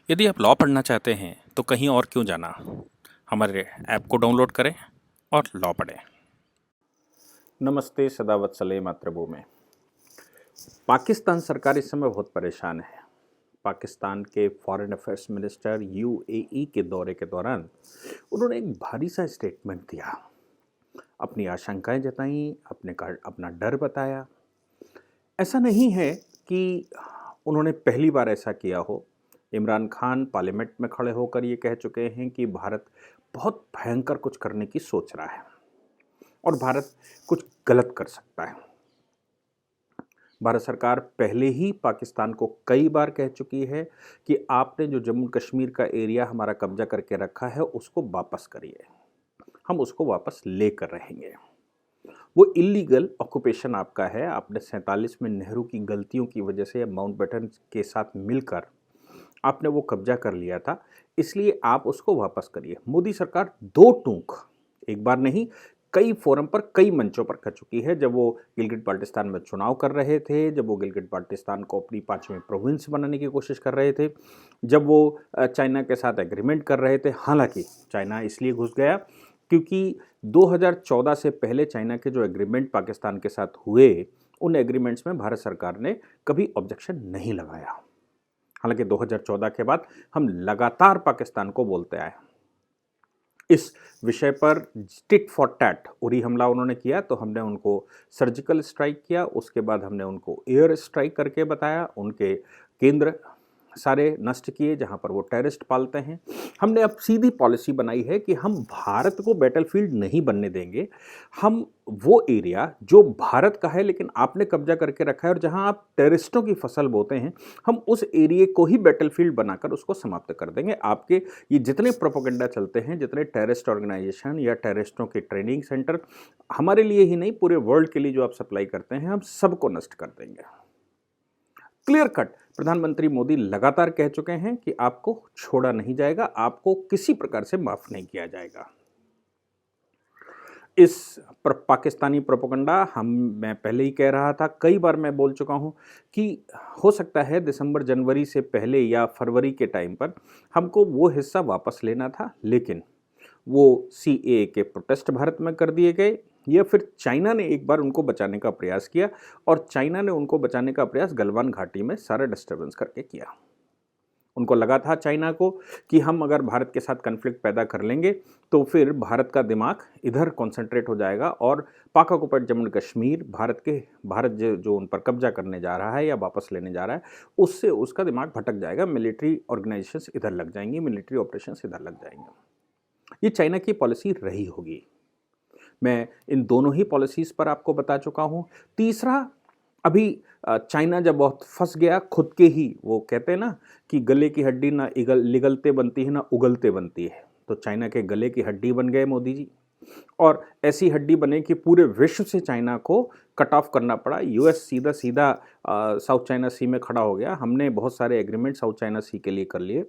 यदि आप लॉ पढ़ना चाहते हैं तो कहीं और क्यों जाना। हमारे ऐप को डाउनलोड करें और लॉ पढ़ें। नमस्ते सदावत्सले मातृभूमि। पाकिस्तान सरकार इस समय बहुत परेशान है। पाकिस्तान के फॉरेन अफेयर्स मिनिस्टर यूएई के दौरे के दौरान उन्होंने एक भारी सा स्टेटमेंट दिया, अपनी आशंकाएं जताई, अपना डर बताया। ऐसा नहीं है कि उन्होंने पहली बार ऐसा किया हो। इमरान खान पार्लियामेंट में खड़े होकर ये कह चुके हैं कि भारत बहुत भयंकर कुछ करने की सोच रहा है और भारत कुछ गलत कर सकता है। भारत सरकार पहले ही पाकिस्तान को कई बार कह चुकी है कि आपने जो जम्मू कश्मीर का एरिया हमारा कब्जा करके रखा है उसको वापस करिए, हम उसको वापस लेकर रहेंगे। वो इलीगल ऑक्यूपेशन आपका है। आपने 47 में नेहरू की गलतियों की वजह से माउंटबेटन के साथ मिलकर आपने वो कब्जा कर लिया था, इसलिए आप उसको वापस करिए। मोदी सरकार दो टूक, एक बार नहीं, कई फोरम पर कई मंचों पर कर चुकी है। जब वो गिलगिट बाल्टिस्तान में चुनाव कर रहे थे, जब वो गिलगिट बाल्टिस्तान को अपनी 5वीं प्रोविंस बनाने की कोशिश कर रहे थे, जब वो चाइना के साथ एग्रीमेंट कर रहे थे। हालांकि चाइना इसलिए घुस गया क्योंकि 2014 से पहले चाइना के जो एग्रीमेंट पाकिस्तान के साथ हुए, उन एग्रीमेंट्स में भारत सरकार ने कभी ऑब्जेक्शन नहीं लगाया। हालांकि 2014 के बाद हम लगातार पाकिस्तान को बोलते आए। इस विषय पर टिट फॉर टैट उरी हमला उन्होंने किया तो हमने उनको सर्जिकल स्ट्राइक किया, उसके बाद हमने उनको एयर स्ट्राइक करके बताया, उनके केंद्र सारे नष्ट किए जहां पर वो टेररिस्ट पालते हैं। हमने अब सीधी पॉलिसी बनाई है कि हम भारत को बैटलफील्ड नहीं बनने देंगे। हम वो एरिया जो भारत का है लेकिन आपने कब्जा करके रखा है और जहां आप टेररिस्टों की फसल बोते हैं, हम उस एरिया को ही बैटलफील्ड बनाकर उसको समाप्त कर देंगे। आपके ये जितने प्रोपोगंडा चलते हैं, जितने टेररिस्ट ऑर्गेनाइजेशन या टेररिस्टों के ट्रेनिंग सेंटर, हमारे लिए ही नहीं पूरे वर्ल्ड के लिए जो आप सप्लाई करते हैं, हम सबको नष्ट कर देंगे। क्लियर कट प्रधानमंत्री मोदी लगातार कह चुके हैं कि आपको छोड़ा नहीं जाएगा, आपको किसी प्रकार से माफ नहीं किया जाएगा। इस पाकिस्तानी प्रोपेगेंडा मैं पहले ही कह रहा था, कई बार मैं बोल चुका हूं कि हो सकता है दिसंबर जनवरी से पहले या फरवरी के टाइम पर हमको वो हिस्सा वापस लेना था, लेकिन वो सीएए के प्रोटेस्ट भारत में कर दिए गए, या फिर चाइना ने एक बार उनको बचाने का प्रयास किया और चाइना ने उनको बचाने का प्रयास गलवान घाटी में सारा डिस्टर्बेंस करके किया। उनको लगा था चाइना को कि हम अगर भारत के साथ कन्फ्लिक्ट पैदा कर लेंगे तो फिर भारत का दिमाग इधर कॉन्सेंट्रेट हो जाएगा और पाक ऑक्युपाइड जम्मू कश्मीर भारत जो उन पर कब्जा करने जा रहा है या वापस लेने जा रहा है, उससे उसका दिमाग भटक जाएगा, मिलिट्री ऑर्गेनाइजेशंस इधर लग जाएंगी, मिलिट्री ऑपरेशंस इधर लग जाएंगे। ये चाइना की पॉलिसी रही होगी। मैं इन दोनों ही पॉलिसीज पर आपको बता चुका हूं। तीसरा, अभी चाइना जब बहुत फंस गया खुद के ही, वो कहते हैं ना कि गले की हड्डी ना निगलते बनती है ना उगलते बनती है, तो चाइना के गले की हड्डी बन गए मोदी जी। और ऐसी हड्डी बने कि पूरे विश्व से चाइना को कट ऑफ करना पड़ा। यूएस सीधा सीधा साउथ चाइना सी में खड़ा हो गया। हमने बहुत सारे एग्रीमेंट साउथ चाइना सी के लिए कर लिए।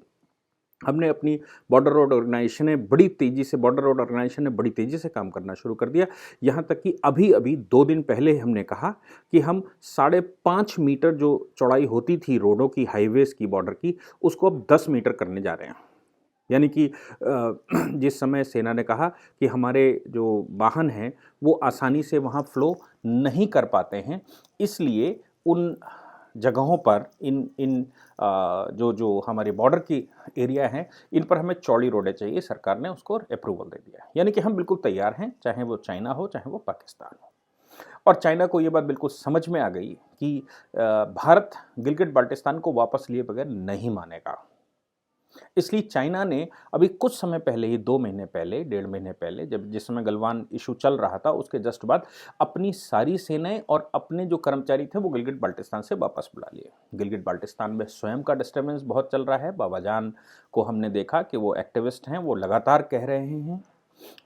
हमने अपनी बॉर्डर रोड ऑर्गेनाइजेशन ने बड़ी तेज़ी से काम करना शुरू कर दिया। यहाँ तक कि अभी अभी 2 दिन पहले हमने कहा कि हम 5.5 मीटर जो चौड़ाई होती थी रोडों की, हाईवेज की, बॉर्डर की, उसको अब 10 मीटर करने जा रहे हैं। यानी कि जिस समय सेना ने कहा कि हमारे जो वाहन हैं वो आसानी से वहाँ फ्लो नहीं कर पाते हैं, इसलिए उन जगहों पर इन इन जो हमारे बॉर्डर की एरिया हैं, इन पर हमें चौड़ी रोडें चाहिए। सरकार ने उसको अप्रूवल दे दिया। यानी कि हम बिल्कुल तैयार हैं, चाहे वो चाइना हो चाहे वो पाकिस्तान हो। और चाइना को ये बात बिल्कुल समझ में आ गई कि भारत गिलगिट बाल्टिस्तान को वापस लिए बगैर नहीं मानेगा। इसलिए चाइना ने अभी कुछ समय पहले ही, 2 महीने पहले, 1.5 महीने पहले, जिस समय गलवान इशू चल रहा था, उसके जस्ट बाद अपनी सारी सेनाएं और अपने जो कर्मचारी थे वो गिलगिट बाल्टिस्तान से वापस बुला लिए। गिलगिट बाल्टिस्तान में स्वयं का डिस्टर्बेंस बहुत चल रहा है। बाबाजान को हमने देखा कि वो एक्टिविस्ट हैं, वो लगातार कह रहे हैं,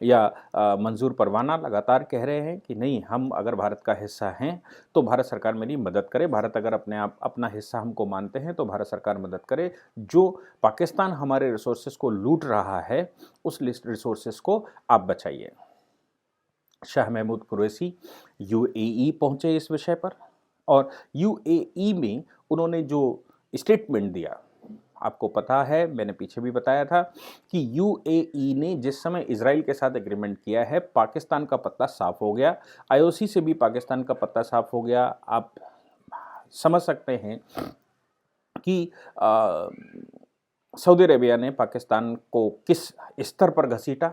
या मंजूर परवाना लगातार कह रहे हैं कि नहीं, हम अगर भारत का हिस्सा हैं तो भारत सरकार मेरी मदद करे। भारत अगर अपना हिस्सा हमको मानते हैं तो भारत सरकार मदद करे। जो पाकिस्तान हमारे रिसोर्सेज को लूट रहा है, उस रिसोर्सेज को आप बचाइए। शाह महमूद कुरैशी यूएई पहुंचे इस विषय पर, और यूएई में उन्होंने जो स्टेटमेंट दिया, आपको पता है, मैंने पीछे भी बताया था कि यूएई ने जिस समय इजराइल के साथ एग्रीमेंट किया है, पाकिस्तान का पत्ता साफ हो गया, आईओसी से भी पाकिस्तान का पत्ता साफ हो गया। आप समझ सकते हैं कि सऊदी अरेबिया ने पाकिस्तान को किस स्तर पर घसीटा।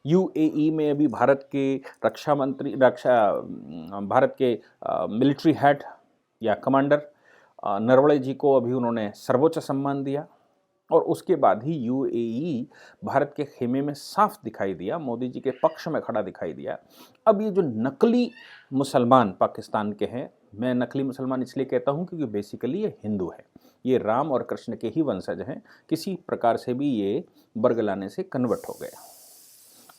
यूएई में अभी भारत के मिलिट्री हेड या कमांडर नरवणे जी को अभी उन्होंने सर्वोच्च सम्मान दिया, और उसके बाद ही यूएई भारत के खेमे में साफ दिखाई दिया, मोदी जी के पक्ष में खड़ा दिखाई दिया। अब ये जो नकली मुसलमान पाकिस्तान के हैं, मैं नकली मुसलमान इसलिए कहता हूँ क्योंकि बेसिकली ये हिंदू है, ये राम और कृष्ण के ही वंशज हैं, किसी प्रकार से भी ये बरगलाने से कन्वर्ट हो गए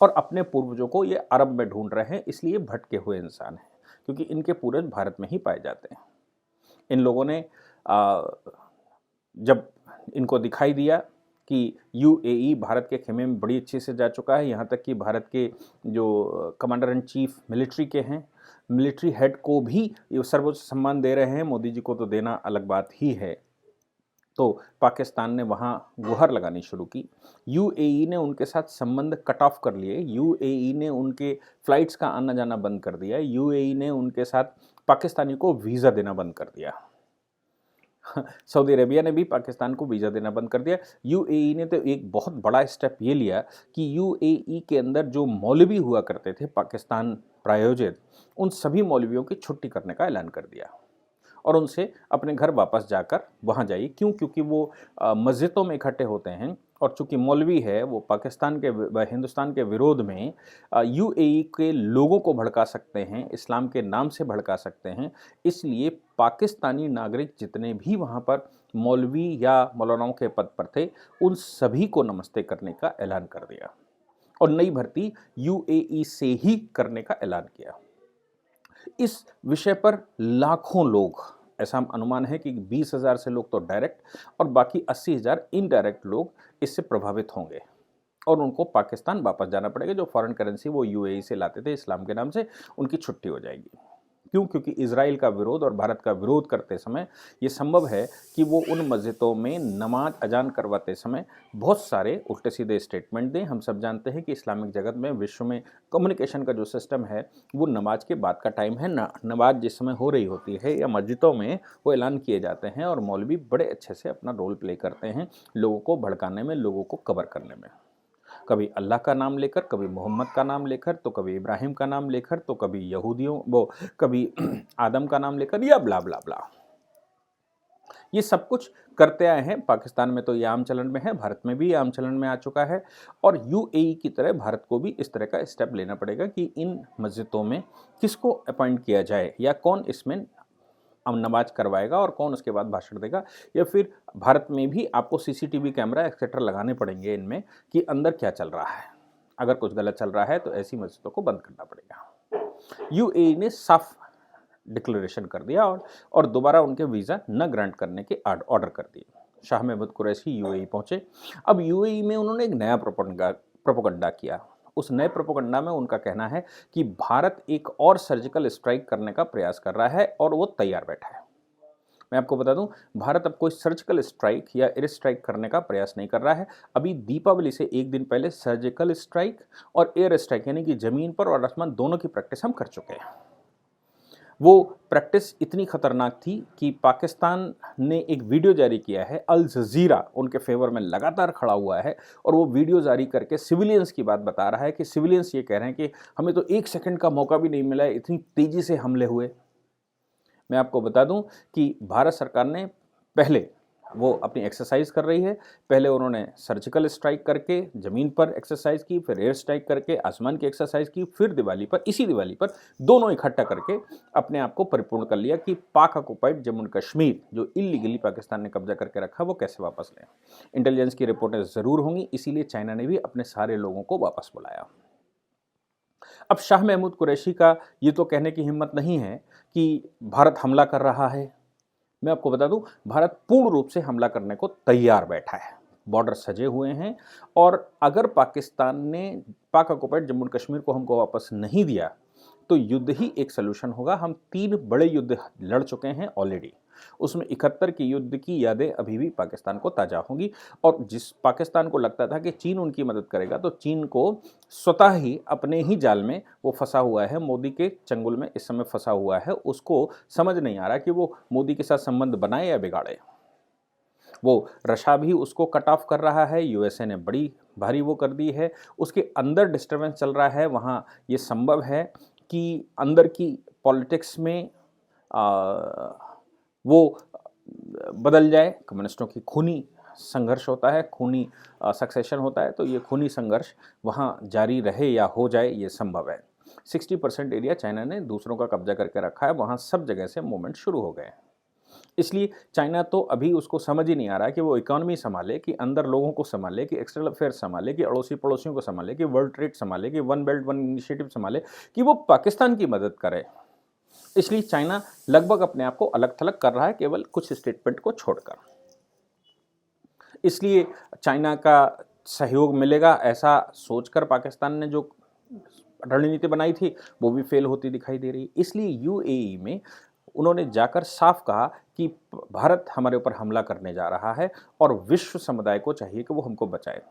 और अपने पूर्वजों को ये अरब में ढूंढ रहे हैं, इसलिए भटके हुए इंसान हैं, क्योंकि इनके पूर्वज भारत में ही पाए जाते हैं। इन लोगों ने जब इनको दिखाई दिया कि यूएई भारत के खेमे में बड़ी अच्छे से जा चुका है, यहाँ तक कि भारत के जो कमांडर इन चीफ मिलिट्री के हैं, मिलिट्री हेड को भी ये सर्वोच्च सम्मान दे रहे हैं, मोदी जी को तो देना अलग बात ही है, तो पाकिस्तान ने वहाँ गुहार लगानी शुरू की। यूएई ने उनके साथ संबंध कट ऑफ कर लिए, यूएई ने उनके फ्लाइट्स का आना जाना बंद कर दिया, यूएई ने उनके साथ पाकिस्तानी को वीज़ा देना बंद कर दिया। सऊदी अरेबिया ने भी पाकिस्तान को वीज़ा देना बंद कर दिया। यूएई ने तो एक बहुत बड़ा स्टेप ये लिया कि यूएई के अंदर जो मौलवी हुआ करते थे पाकिस्तान प्रायोजित, उन सभी मौलवियों की छुट्टी करने का ऐलान कर दिया और उनसे अपने घर वापस जाकर वहाँ जाइए। क्यों? क्योंकि वो मस्जिदों में इकट्ठे होते हैं, और चूंकि मौलवी है वो पाकिस्तान के हिंदुस्तान के विरोध में यूएई के लोगों को भड़का सकते हैं, इस्लाम के नाम से भड़का सकते हैं, इसलिए पाकिस्तानी नागरिक जितने भी वहाँ पर मौलवी या मौलानाओं के पद पर थे, उन सभी को नमस्ते करने का ऐलान कर दिया और नई भर्ती यूएई से ही करने का ऐलान किया। इस विषय पर लाखों लोग, ऐसा अनुमान है कि 20,000 से लोग तो डायरेक्ट और बाकी 80,000 इनडायरेक्ट लोग इससे प्रभावित होंगे और उनको पाकिस्तान वापस जाना पड़ेगा। जो फॉरेन करेंसी वो यूएई से लाते थे इस्लाम के नाम से, उनकी छुट्टी हो जाएगी। क्यों? क्योंकि इजराइल का विरोध और भारत का विरोध करते समय ये संभव है कि वो उन मस्जिदों में नमाज अजान करवाते समय बहुत सारे उल्टे सीधे स्टेटमेंट दें। हम सब जानते हैं कि इस्लामिक जगत में, विश्व में कम्युनिकेशन का जो सिस्टम है वो नमाज के बाद का टाइम है ना, नमाज जिस समय हो रही होती है या मस्जिदों में वो ऐलान किए जाते हैं और मौलवी बड़े अच्छे से अपना रोल प्ले करते हैं लोगों को भड़काने में, लोगों को कवर करने में। कभी अल्लाह का नाम लेकर, कभी मोहम्मद का नाम लेकर, तो कभी इब्राहिम का नाम लेकर, तो कभी कभी आदम का नाम लेकर, या ब्ला ब्ला ब्ला। ये सब कुछ करते आए हैं। पाकिस्तान में तो ये आम चलन में है, भारत में भी आम चलन में आ चुका है, और यूएई की तरह भारत को भी इस तरह का स्टेप लेना पड़ेगा कि इन मस्जिदों में किसको अपॉइंट किया जाए या कौन इसमें नमाज करवाएगा और कौन उसके बाद भाषण देगा, या फिर भारत में भी आपको सीसीटीवी कैमरा एक्सेट्रा लगाने पड़ेंगे इनमें कि अंदर क्या चल रहा है। अगर कुछ गलत चल रहा है तो ऐसी मस्जिदों को बंद करना पड़ेगा। यूएई ने साफ डिक्लेरेशन कर दिया और दोबारा उनके वीज़ा न ग्रांट करने के ऑर्डर कर दिए। शाह महमूद कुरैशी यूएई पहुंचे। अब यूएई में उन्होंने एक नया प्रोपेगेंडा किया। उस नए प्रोपेगेंडा में उनका कहना है कि भारत एक और सर्जिकल स्ट्राइक करने का प्रयास कर रहा है और वो तैयार बैठा है। मैं आपको बता दूं, भारत अब कोई सर्जिकल स्ट्राइक या एयर स्ट्राइक करने का प्रयास नहीं कर रहा है। अभी दीपावली से एक दिन पहले सर्जिकल स्ट्राइक और एयर स्ट्राइक यानी कि जमीन पर और आसमान दोनों की प्रैक्टिस हम कर चुके हैं। वो प्रैक्टिस इतनी खतरनाक थी कि पाकिस्तान ने एक वीडियो जारी किया है, अल जज़ीरा उनके फेवर में लगातार खड़ा हुआ है और वो वीडियो जारी करके सिविलियंस की बात बता रहा है कि सिविलियंस ये कह रहे हैं कि हमें तो 1 सेकंड का मौका भी नहीं मिला है, इतनी तेज़ी से हमले हुए। मैं आपको बता दूं कि भारत सरकार ने पहले वो अपनी एक्सरसाइज कर रही है। पहले उन्होंने सर्जिकल स्ट्राइक करके ज़मीन पर एक्सरसाइज की, फिर एयर स्ट्राइक करके आसमान की एक्सरसाइज की, फिर इसी दिवाली पर दोनों इकट्ठा करके अपने आप को परिपूर्ण कर लिया कि पाक ऑक्युपाइड जम्मू कश्मीर जो इलीगली पाकिस्तान ने कब्जा करके रखा वो कैसे वापस लें। इंटेलिजेंस की रिपोर्टें ज़रूर होंगी, इसीलिए चाइना ने भी अपने सारे लोगों को वापस बुलाया। अब शाह महमूद कुरैशी का ये तो कहने की हिम्मत नहीं है कि भारत हमला कर रहा है। मैं आपको बता दूं, भारत पूर्ण रूप से हमला करने को तैयार बैठा है। बॉर्डर सजे हुए हैं और अगर पाकिस्तान ने पाक ऑक्युपाइड जम्मू कश्मीर को हमको वापस नहीं दिया तो युद्ध ही एक सलूशन होगा। हम 3 बड़े युद्ध लड़ चुके हैं ऑलरेडी। उसमें 71 की युद्ध की यादें अभी भी पाकिस्तान को ताज़ा होंगी। और जिस पाकिस्तान को लगता था कि चीन उनकी मदद करेगा, तो चीन को स्वतः ही अपने ही जाल में वो फंसा हुआ है, मोदी के चंगुल में इस समय फंसा हुआ है। उसको समझ नहीं आ रहा कि वो मोदी के साथ संबंध बनाए या बिगाड़े। वो रशिया भी उसको कट ऑफ कर रहा है, यूएसए ने बड़ी भारी वो कर दी है, उसके अंदर डिस्टर्बेंस चल रहा है। वहाँ ये संभव है कि अंदर की पॉलिटिक्स में वो बदल जाए। कम्युनिस्टों की खूनी संघर्ष होता है, खूनी सक्सेशन होता है, तो ये खूनी संघर्ष वहाँ जारी रहे या हो जाए, ये संभव है। 60% एरिया चाइना ने दूसरों का कब्जा करके रखा है, वहाँ सब जगह से मूवमेंट शुरू हो गए हैं। इसलिए चाइना तो अभी उसको समझ ही नहीं आ रहा है कि वो इकोनॉमी संभाले, कि अंदर लोगों को संभाले, कि एक्सटर्नल अफेयर्स संभाले, कि अड़ोसी पड़ोसियों को संभाले, कि वर्ल्ड ट्रेड संभाले, कि वन बेल्ट वन इनिशिएटिव संभाले, कि वो पाकिस्तान की मदद करे। इसलिए चाइना लगभग अपने आप को अलग थलग कर रहा है, केवल कुछ स्टेटमेंट को छोड़कर। इसलिए चाइना का सहयोग मिलेगा ऐसा सोचकर पाकिस्तान ने जो रणनीति बनाई थी वो भी फेल होती दिखाई दे रही। इसलिए यूएई में उन्होंने जाकर साफ कहा कि भारत हमारे ऊपर हमला करने जा रहा है और विश्व समुदाय को चाहिए कि वो हमको बचाए।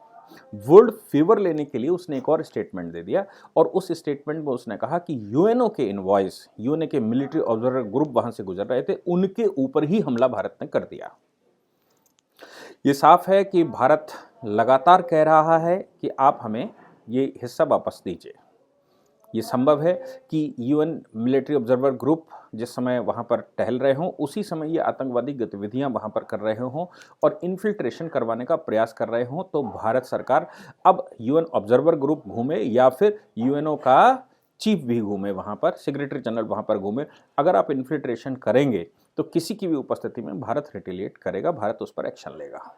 वर्ल्ड फेवर लेने के लिए उसने एक और स्टेटमेंट दे दिया, और उस स्टेटमेंट में उसने कहा कि यूएनओ के इनवॉइस, यूएनओ के मिलिट्री ऑब्जर्वर ग्रुप वहां से गुजर रहे थे, उनके ऊपर ही हमला भारत ने कर दिया। ये साफ है कि भारत लगातार कह रहा है कि आप हमें ये हिस्सा वापस दीजिए। ये संभव है कि यूएन मिलिट्री ऑब्जर्वर ग्रुप जिस समय वहाँ पर टहल रहे हों, उसी समय ये आतंकवादी गतिविधियाँ वहाँ पर कर रहे हों और इन्फिल्ट्रेशन करवाने का प्रयास कर रहे हों, तो भारत सरकार अब यूएन ऑब्जर्वर ग्रुप घूमे या फिर यूएनओ का चीफ भी घूमे वहाँ पर, सेक्रेटरी जनरल वहाँ पर घूमे। अगर आप इन्फिल्ट्रेशन करेंगे तो किसी की भी उपस्थिति में भारत रिटेलिएट करेगा, भारत उस पर एक्शन लेगा।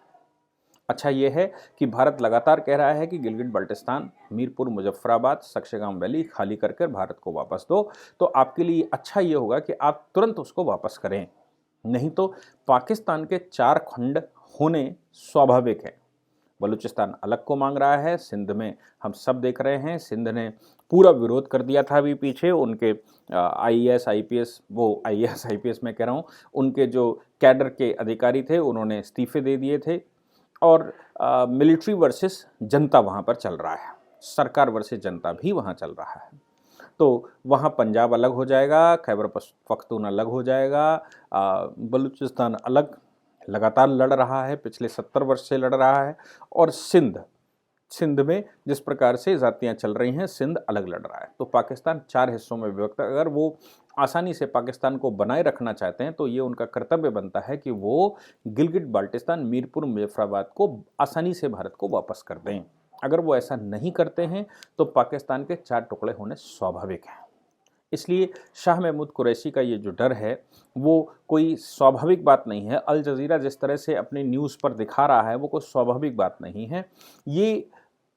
अच्छा ये है कि भारत लगातार कह रहा है कि गिलगित बाल्टिस्तान, मीरपुर, मुजफ्फराबाद, सक्सेगांव वैली खाली करके भारत को वापस दो। तो आपके लिए अच्छा ये होगा कि आप तुरंत उसको वापस करें, नहीं तो पाकिस्तान के 4 खंड होने स्वाभाविक है। बलूचिस्तान अलग को मांग रहा है, सिंध में हम सब देख रहे हैं, सिंध ने पूरा विरोध कर दिया था अभी पीछे। उनके आईएएस आईपीएस, वो आईएएस आईपीएस मैं कह रहा हूँ, उनके जो कैडर के अधिकारी थे उन्होंने इस्तीफे दे दिए थे, और मिलिट्री वर्सेस जनता वहाँ पर चल रहा है, सरकार वर्सेस जनता भी वहाँ चल रहा है। तो वहाँ पंजाब अलग हो जाएगा, खैबर पख्तून अलग हो जाएगा, बलूचिस्तान अलग लगातार लड़ रहा है, पिछले 70 वर्ष से लड़ रहा है, और सिंध में जिस प्रकार से जातियाँ चल रही हैं, सिंध अलग लड़ रहा है। तो पाकिस्तान 4 हिस्सों में विभक्त है। अगर वो आसानी से पाकिस्तान को बनाए रखना चाहते हैं तो ये उनका कर्तव्य बनता है कि वो गिलगित बाल्टिस्तान, मीरपुर, मुजफ्फराबाद को आसानी से भारत को वापस कर दें। अगर वो ऐसा नहीं करते हैं तो पाकिस्तान के 4 टुकड़े होने स्वाभाविक हैं। इसलिए शाह महमूद कुरैशी का ये जो डर है वो कोई स्वाभाविक बात नहीं है। अल जज़ीरा जिस तरह से अपनी न्यूज़ पर दिखा रहा है वो कोई स्वाभाविक बात नहीं है। ये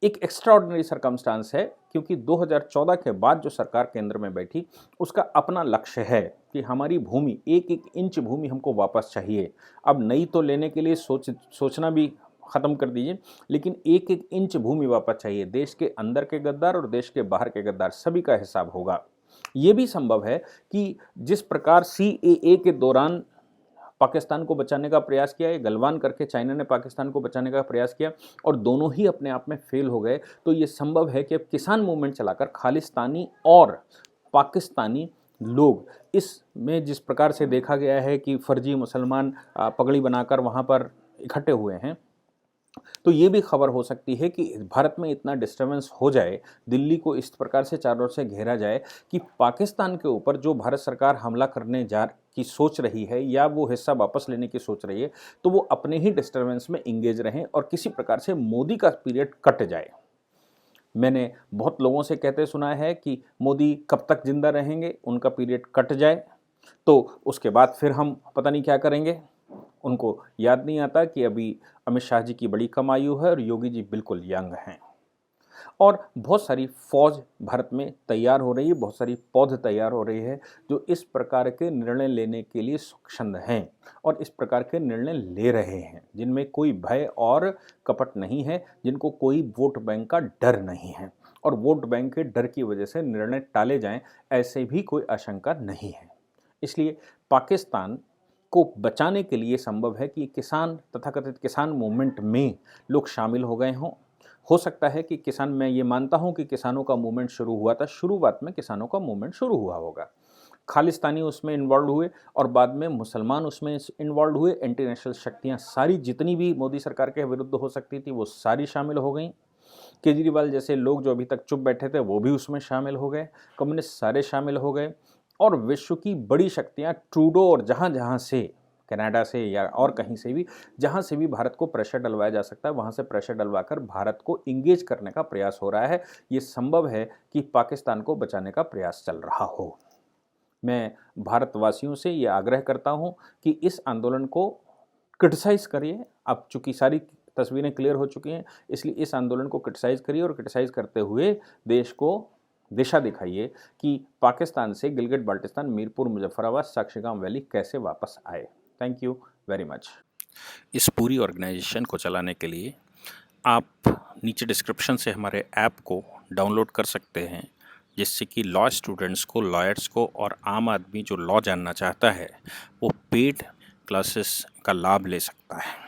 एक एक्स्ट्राऑर्डिनरी सर्कमस्टांस है, क्योंकि 2014 के बाद जो सरकार केंद्र में बैठी उसका अपना लक्ष्य है कि हमारी भूमि, एक एक इंच भूमि हमको वापस चाहिए। अब नई तो लेने के लिए सोचना भी ख़त्म कर दीजिए, लेकिन एक एक इंच भूमि वापस चाहिए। देश के अंदर के गद्दार और देश के बाहर के गद्दार सभी का हिसाब होगा। ये भी संभव है कि जिस प्रकार सीएए के दौरान पाकिस्तान को बचाने का प्रयास किया, ये गलवान करके चाइना ने पाकिस्तान को बचाने का प्रयास किया और दोनों ही अपने आप में फेल हो गए, तो ये संभव है कि अब किसान मूवमेंट चलाकर खालिस्तानी और पाकिस्तानी लोग, इसमें जिस प्रकार से देखा गया है कि फर्जी मुसलमान पगड़ी बनाकर वहाँ पर इकट्ठे हुए हैं, तो ये भी खबर हो सकती है कि भारत में इतना डिस्टर्बेंस हो जाए, दिल्ली को इस प्रकार से चारों ओर से घेरा जाए कि पाकिस्तान के ऊपर जो भारत सरकार हमला करने की सोच रही है या वो हिस्सा वापस लेने की सोच रही है, तो वो अपने ही डिस्टर्बेंस में इंगेज रहें और किसी प्रकार से मोदी का पीरियड कट जाए। मैंने बहुत लोगों से कहते सुना है कि मोदी कब तक जिंदा रहेंगे, उनका पीरियड कट जाए तो उसके बाद फिर हम पता नहीं क्या करेंगे। उनको याद नहीं आता कि अभी अमित शाह जी की बड़ी कम आयु है और योगी जी बिल्कुल यंग हैं, और बहुत सारी फौज भारत में तैयार हो रही है, बहुत सारी पौध तैयार हो रही है जो इस प्रकार के निर्णय लेने के लिए सक्षम हैं और इस प्रकार के निर्णय ले रहे हैं, जिनमें कोई भय और कपट नहीं है, जिनको कोई वोट बैंक का डर नहीं है, और वोट बैंक के डर की वजह से निर्णय टाले जाएं ऐसे भी कोई आशंका नहीं है। इसलिए पाकिस्तान को बचाने के लिए संभव है कि किसान तथाकथित किसान मूवमेंट में लोग शामिल हो गए हों। हो सकता है कि किसान, मैं ये मानता हूं कि किसानों का मूवमेंट शुरू हुआ था, शुरुआत में किसानों का मूवमेंट शुरू हुआ होगा, खालिस्तानी उसमें इन्वॉल्व हुए और बाद में मुसलमान उसमें इन्वॉल्व हुए। इंटरनेशनल शक्तियां सारी जितनी भी मोदी सरकार के विरुद्ध हो सकती थी वो सारी शामिल हो गई। केजरीवाल जैसे लोग जो अभी तक चुप बैठे थे वो भी उसमें शामिल हो गए, कम्युनिस्ट सारे शामिल हो गए और विश्व की बड़ी शक्तियां ट्रूडो और जहाँ जहाँ से, कनाडा से या और कहीं से भी, जहाँ से भी भारत को प्रेशर डलवाया जा सकता है वहाँ से प्रेशर डलवाकर भारत को इंगेज करने का प्रयास हो रहा है। ये संभव है कि पाकिस्तान को बचाने का प्रयास चल रहा हो। मैं भारतवासियों से ये आग्रह करता हूँ कि इस आंदोलन को क्रिटिसाइज़ करिए। अब चूँकि सारी तस्वीरें क्लियर हो चुकी हैं, इसलिए इस आंदोलन को क्रिटिसाइज़ करिए और क्रिटिसाइज़ करते हुए देश को दिशा दिखाइए कि पाकिस्तान से गिलगित बाल्टिस्तान, मीरपुर, मुजफ्फराबाद, साक्षीगंज वैली कैसे वापस आए। Thank you very much. इस पूरी ऑर्गेनाइजेशन को चलाने के लिए आप नीचे डिस्क्रिप्शन से हमारे ऐप को डाउनलोड कर सकते हैं, जिससे कि लॉ स्टूडेंट्स को, लॉयर्स को और आम आदमी जो लॉ जानना चाहता है वो पेड क्लासेस का लाभ ले सकता है।